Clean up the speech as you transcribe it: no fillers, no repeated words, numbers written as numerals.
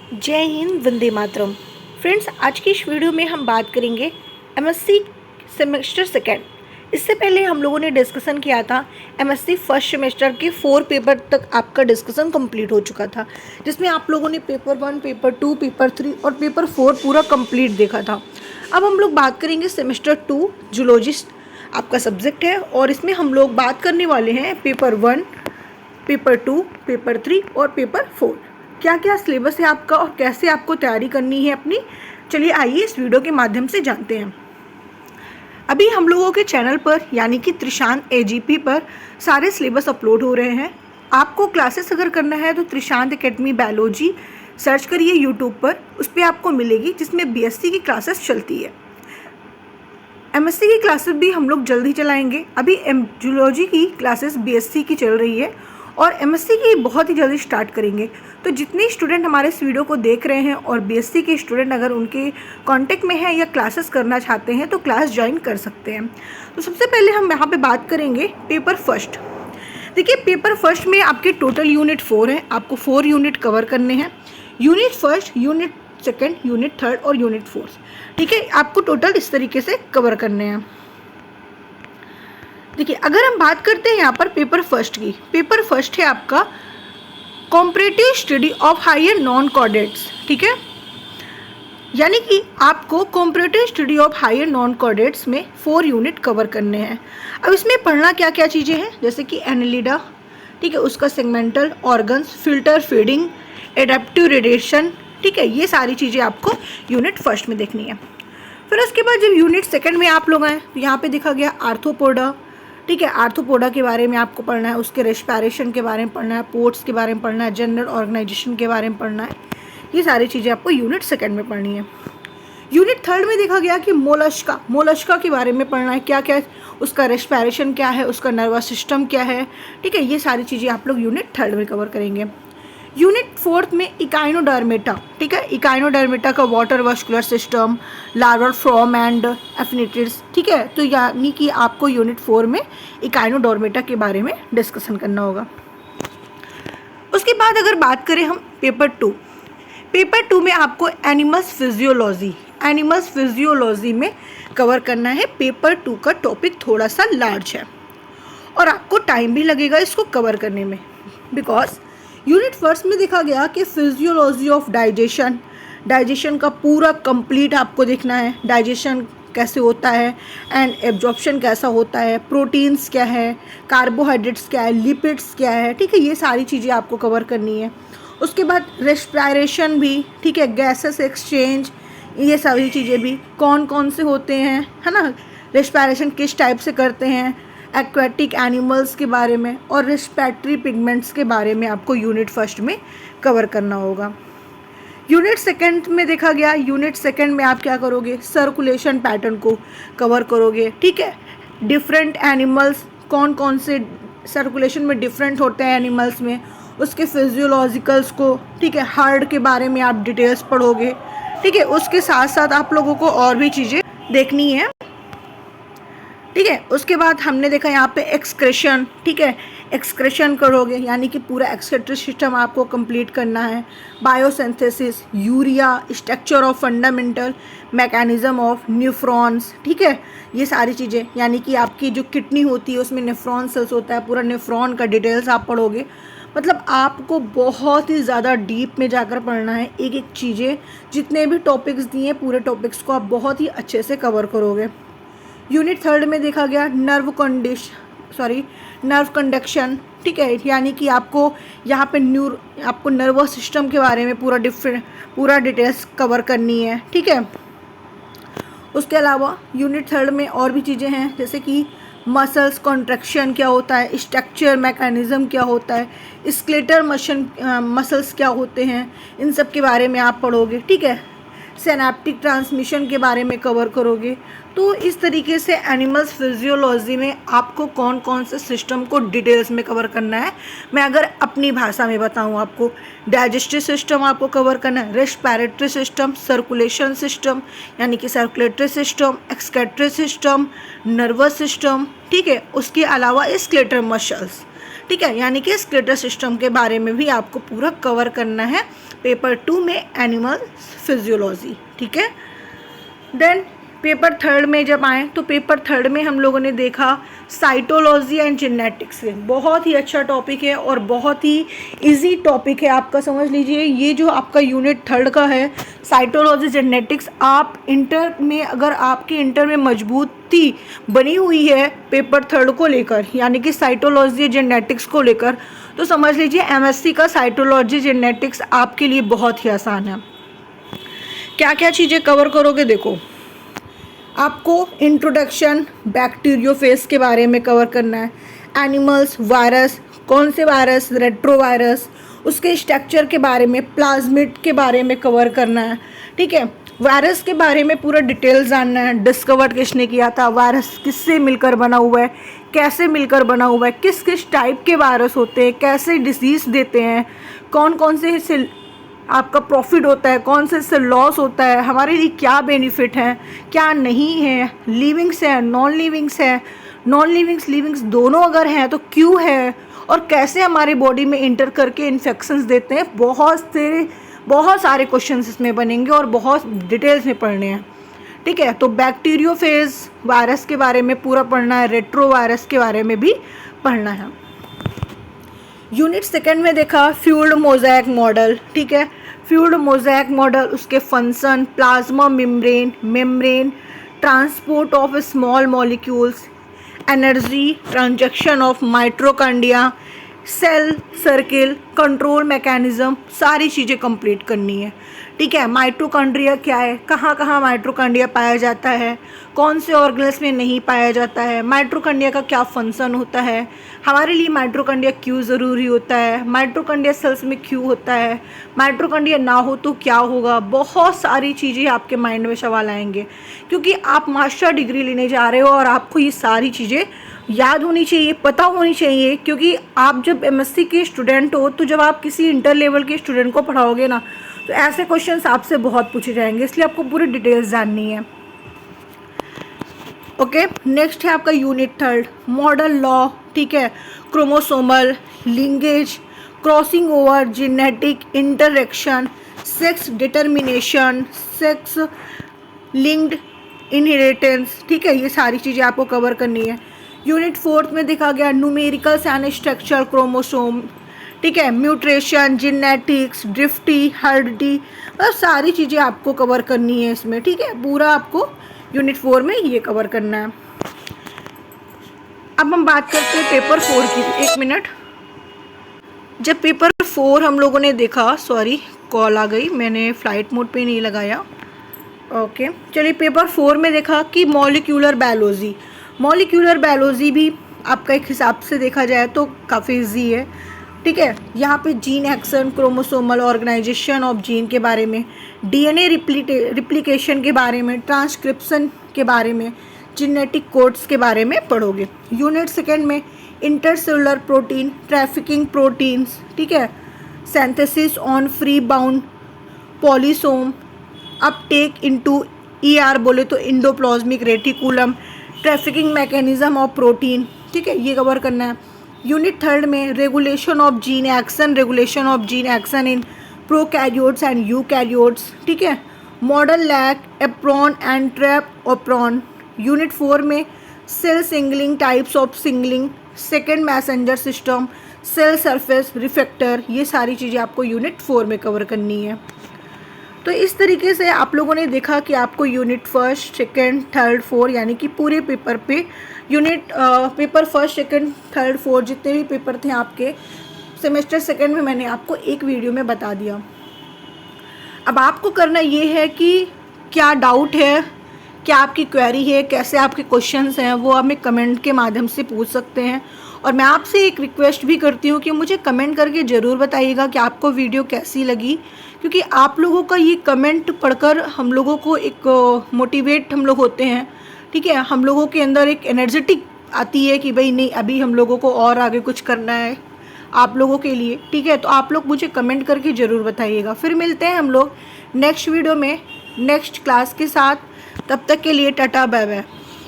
जय हिंद, वंदे मातरम। फ्रेंड्स, आज की इस वीडियो में हम बात करेंगे एमएससी सेमेस्टर सेकेंड। इससे पहले हम लोगों ने डिस्कशन किया था एमएससी फर्स्ट सेमेस्टर के 4 पेपर तक आपका डिस्कशन कंप्लीट हो चुका था, जिसमें आप लोगों ने पेपर 1, पेपर 2, पेपर 3 और पेपर 4 पूरा कंप्लीट देखा था। अब हम लोग बात करेंगे सेमेस्टर 2 जूलॉजिस्ट आपका सब्जेक्ट है, और इसमें हम लोग बात करने वाले हैं पेपर 1, पेपर 2, पेपर 3 और पेपर 4। क्या क्या सिलेबस है आपका और कैसे आपको तैयारी करनी है अपनी, चलिए आइए इस वीडियो के माध्यम से जानते हैं। अभी हम लोगों के चैनल पर यानी कि त्रिशांत एजीपी पर सारे सिलेबस अपलोड हो रहे हैं। आपको क्लासेस अगर करना है तो त्रिशांत एकेडमी बायोलॉजी सर्च करिए यूट्यूब पर, उस पर आपको मिलेगी, जिसमें बीएससी की क्लासेस चलती है। एमएससी की क्लासेस भी हम लोग जल्द ही चलाएंगे। अभी जूलॉजी की क्लासेस बीएससी की चल रही है और एमएससी की बहुत ही जल्दी स्टार्ट करेंगे। तो जितने स्टूडेंट हमारे इस वीडियो को देख रहे हैं और बीएससी के स्टूडेंट अगर उनके कांटेक्ट में हैं या क्लासेस करना चाहते हैं तो क्लास ज्वाइन कर सकते हैं। तो सबसे पहले हम यहाँ पे बात करेंगे पेपर फर्स्ट। देखिए, पेपर फर्स्ट में आपके टोटल यूनिट 4 हैं, आपको 4 यूनिट कवर करने हैं। Unit first, unit second, unit third और यूनिट फोर्थ, ठीक है, आपको टोटल इस तरीके से कवर करने हैं। देखिए, अगर हम बात करते हैं यहाँ पर पेपर फर्स्ट की, पेपर फर्स्ट है आपका comparative study of higher non chordates, ठीक है, यानी कि आपको comparative study of higher non chordates में 4 यूनिट कवर करने हैं। अब इसमें पढ़ना क्या क्या चीज़ें हैं, जैसे कि एनालिडा, ठीक है, उसका segmental organs, filter feeding, adaptive radiation, ठीक है, ये सारी चीज़ें आपको यूनिट फर्स्ट में देखनी है। फिर उसके बाद जब यूनिट सेकंड में आप लोग आए तो यहाँ पे देखा गया आर्थ्रोपोडा, ठीक है, आर्थ्रोपोडा के बारे में आपको पढ़ना है, उसके रेस्पिरेशन के बारे में पढ़ना है, पोर्ट्स के बारे में पढ़ना है, जनरल ऑर्गेनाइजेशन के बारे में पढ़ना है। ये सारी चीज़ें आपको यूनिट सेकंड में पढ़नी है। यूनिट थर्ड में देखा गया कि मोलस्का के बारे में पढ़ना है, क्या क्या उसका रेस्पिरेशन क्या है, उसका नर्वस सिस्टम क्या है, ठीक है, ये सारी चीज़ें आप लोग यूनिट थर्ड में कवर करेंगे। यूनिट फोर्थ में इकाइनोडर्मेटा, ठीक है, इकाइनोडर्मेटा का water vascular system, larval form and affinities, ठीक है, तो यानी कि आपको यूनिट 4 में इकाइनोडर्मेटा के बारे में डिस्कशन करना होगा। उसके बाद अगर बात करें हम पेपर 2, पेपर 2 में आपको एनिमल्स फिजियोलॉजी में कवर करना है। पेपर 2 का टॉपिक थोड़ा सा लार्ज है और आपको टाइम भी लगेगा इसको कवर करने में, बिकॉज यूनिट फर्स्ट में देखा गया कि फिजियोलॉजी ऑफ डाइजेशन का पूरा कंप्लीट आपको देखना है, डाइजेशन कैसे होता है एंड एब्जॉर्प्शन कैसा होता है, प्रोटीन्स क्या है, कार्बोहाइड्रेट्स क्या है, लिपिड्स क्या है, ठीक है, ये सारी चीज़ें आपको कवर करनी है। उसके बाद रेस्पिरेशन भी, ठीक है, गैसेस एक्सचेंज, ये सारी चीज़ें भी कौन कौन से होते हैं, है ना, रेस्पिरेशन किस टाइप से करते हैं, एक्वेटिक एनिमल्स के बारे में और रेस्पिरेटरी पिगमेंट्स के बारे में आपको यूनिट फर्स्ट में कवर करना होगा। यूनिट सेकंड में देखा गया, यूनिट सेकंड में आप क्या करोगे, सर्कुलेशन पैटर्न को कवर करोगे, ठीक है, डिफरेंट एनिमल्स कौन कौन से सर्कुलेशन में डिफरेंट होते हैं एनिमल्स में, उसके फिजियोलॉजिकल्स को, ठीक है, हार्ट के बारे में आप डिटेल्स पढ़ोगे, ठीक है, उसके साथ साथ आप लोगों को और भी चीज़ें देखनी है, ठीक है। उसके बाद हमने देखा यहाँ पे एक्सक्रेशन, ठीक है, एक्सक्रेशन करोगे यानी कि पूरा एक्सक्रेटरी सिस्टम आपको कंप्लीट करना है। Biosynthesis, urea, structure of fundamental mechanism of nephrons, ठीक है, ये सारी चीज़ें, यानी कि आपकी जो किडनी होती है उसमें नेफ्रॉन सेल्स होता है, पूरा नेफ्रॉन का डिटेल्स आप पढ़ोगे। मतलब आपको बहुत ही ज़्यादा डीप में जाकर पढ़ना है, एक एक चीज़ें, जितने भी टॉपिक्स दिए पूरे टॉपिक्स को आप बहुत ही अच्छे से कवर करोगे। यूनिट थर्ड में देखा गया नर्व कंडक्शन, ठीक है, यानी कि आपको यहाँ पे आपको नर्वस सिस्टम के बारे में पूरा डिटेल्स कवर करनी है, ठीक है। उसके अलावा यूनिट थर्ड में और भी चीज़ें हैं, जैसे कि मसल्स कॉन्ट्रैक्शन क्या होता है, स्ट्रक्चर मैकेनिज्म क्या होता है, स्केलेटल मसल्स क्या होते हैं, इन सब के बारे में आप पढ़ोगे, ठीक है, सिनेप्टिक ट्रांसमिशन के बारे में कवर करोगे। तो इस तरीके से एनिमल्स फिजियोलॉजी में आपको कौन कौन से सिस्टम को डिटेल्स में कवर करना है, मैं अगर अपनी भाषा में बताऊं आपको, डाइजेस्टिव सिस्टम आपको कवर करना है, रेस्पिरेटरी सिस्टम, सर्कुलेशन सिस्टम यानी कि circulatory system, excretory system, nervous system, ठीक है, उसके अलावा स्केलेटल मसल्स, ठीक है, यानी कि स्केलेटल सिस्टम के बारे में भी आपको पूरा कवर करना है पेपर 2 में, एनिमल फिजियोलॉजी। ठीक है, देन पेपर 3 में जब आए तो पेपर 3 में हम लोगों ने देखा साइटोलॉजी एंड जेनेटिक्स। बहुत ही अच्छा टॉपिक है और बहुत ही इजी टॉपिक है आपका, समझ लीजिए। ये जो आपका यूनिट 3 का है साइटोलॉजी जेनेटिक्स, आप इंटर में अगर आपके इंटर में मजबूती बनी हुई है पेपर 3 को लेकर, यानी कि साइटोलॉजी जेनेटिक्स को लेकर, तो समझ लीजिए एमएससी का साइटोलॉजी जेनेटिक्स आपके लिए बहुत ही आसान है। क्या क्या चीज़ें कवर करोगे, देखो आपको इंट्रोडक्शन बैक्टीरियोफेज के बारे में कवर करना है, एनिमल्स, वायरस, कौन से वायरस, रेट्रोवायरस, उसके स्ट्रक्चर के बारे में, प्लाज्मिड के बारे में कवर करना है। ठीक है, वायरस के बारे में पूरा डिटेल्स जानना है, डिस्कवर किसने किया था, वायरस किससे मिलकर बना हुआ है, कैसे मिलकर बना हुआ है, किस किस टाइप के वायरस होते हैं, कैसे डिजीज़ देते हैं, कौन कौन से इससे आपका प्रॉफिट होता है, कौन से इससे लॉस होता है, हमारे लिए क्या बेनिफिट है, क्या नहीं है, लिविंग्स है, नॉन लिविंग्स है, नॉन लिविंग्स लिविंग्स दोनों अगर हैं तो क्यों है, और कैसे हमारे बॉडी में इंटर करके इन्फेक्शंस देते हैं। बहुत सारे क्वेश्चंस इसमें बनेंगे और बहुत डिटेल्स में पढ़ने हैं। ठीक है, तो बैक्टीरियोफेज वायरस के बारे में पूरा पढ़ना है, रेट्रो वायरस के बारे में भी पढ़ना है। यूनिट 2 में देखा फ्यूल्ड मोज़ेक मॉडल। ठीक है, फ्यूल्ड मोज़ेक मॉडल, उसके function, plasma membrane, transport of small molecules, energy transaction of mitochondria, cell circle, control mechanism, सारी चीज़ें कंप्लीट करनी है। ठीक है, माइटोकॉन्ड्रिया क्या है, कहाँ कहाँ माइटोकॉन्ड्रिया पाया जाता है, कौन से ऑर्गन्स में नहीं पाया जाता है, माइटोकॉन्ड्रिया का क्या फंक्शन होता है, हमारे लिए माइटोकॉन्ड्रिया क्यों ज़रूरी होता है, माइटोकॉन्ड्रिया सेल्स में क्यों होता है, माइटोकॉन्ड्रिया ना हो तो क्या होगा। बहुत सारी चीज़ें आपके माइंड में सवाल आएंगे, क्योंकि आप मास्टर डिग्री लेने जा रहे हो और आपको ये सारी चीज़ें याद होनी चाहिए, पता होनी चाहिए। क्योंकि आप जब एमएससी के स्टूडेंट हो, तो जब आप किसी इंटर लेवल के स्टूडेंट को पढ़ाओगे ना, तो ऐसे क्वेश्चंस आपसे बहुत पूछे जाएंगे, इसलिए आपको पूरी डिटेल्स जाननी है। ओके, नेक्स्ट है आपका यूनिट 3 मॉडल लॉ। ठीक है, chromosomal linkage, crossing over, genetic interaction, sex determination, sex linked inheritance. ठीक है, ये सारी चीज़ें आपको कवर करनी है। यूनिट 4 में देखा गया न्यूमेरिकल्स एंड स्ट्रक्चर क्रोमोसोम। ठीक है, म्यूटेशन, जेनेटिक्स, ड्रिफ्टी, हर्डी, मतलब सारी चीज़ें आपको कवर करनी है इसमें। ठीक है, पूरा आपको यूनिट 4 में ये कवर करना है। अब हम बात करते हैं पेपर 4 की। एक मिनट, जब पेपर 4 हम लोगों ने देखा, सॉरी कॉल आ गई, मैंने फ्लाइट मोड पे नहीं लगाया। ओके, चलिए पेपर 4 में देखा कि मॉलिक्यूलर बायोलॉजी। मॉलिक्यूलर बायोलॉजी भी आपका एक हिसाब से देखा जाए तो काफ़ी ईजी है। ठीक है, यहाँ पे gene action, chromosomal organisation of gene के बारे में, डीएनए रिप्लिकेशन के बारे में, ट्रांसक्रिप्शन के बारे में, जेनेटिक कोड्स के बारे में पढ़ोगे। यूनिट 2 में इंटरसेलुलर प्रोटीन, ट्रैफिकिंग प्रोटीन्स। ठीक है, synthesis on free bound polysome, uptake into ER बोले तो endoplasmic reticulum, trafficking mechanism of protein. ठीक है, ये कवर करना है। यूनिट 3 में regulation of gene action in prokaryotes and eukaryotes. ठीक है, model lac, operon and trp operon. Unit 4 में cell signalling, types of signalling, second messenger system, cell surface receptor, ये सारी चीज़ें आपको यूनिट 4 में कवर करनी है। तो इस तरीके से आप लोगों ने देखा कि आपको यूनिट 1, 2, 3, 4 यानी कि पूरे पेपर पे यूनिट पेपर 1, 2, 3, 4 जितने भी पेपर थे आपके सेमेस्टर 2 में मैंने आपको एक वीडियो में बता दिया। अब आपको करना ये है कि क्या डाउट है, क्या आपकी क्वेरी है, कैसे आपके क्वेश्चंस हैं, वो आप हमें कमेंट के माध्यम से पूछ सकते हैं। और मैं आपसे एक रिक्वेस्ट भी करती हूँ कि मुझे कमेंट करके ज़रूर बताइएगा कि आपको वीडियो कैसी लगी, क्योंकि आप लोगों का ये कमेंट पढ़कर हम लोगों को एक मोटिवेट हम लोग होते हैं। ठीक है, हम लोगों के अंदर एक एनर्जेटिक आती है कि भाई नहीं, अभी हम लोगों को और आगे कुछ करना है आप लोगों के लिए। ठीक है, तो आप लोग मुझे कमेंट करके ज़रूर बताइएगा। फिर मिलते हैं हम लोग नेक्स्ट वीडियो में नेक्स्ट क्लास के साथ। तब तक के लिए टाटा बाय बाय।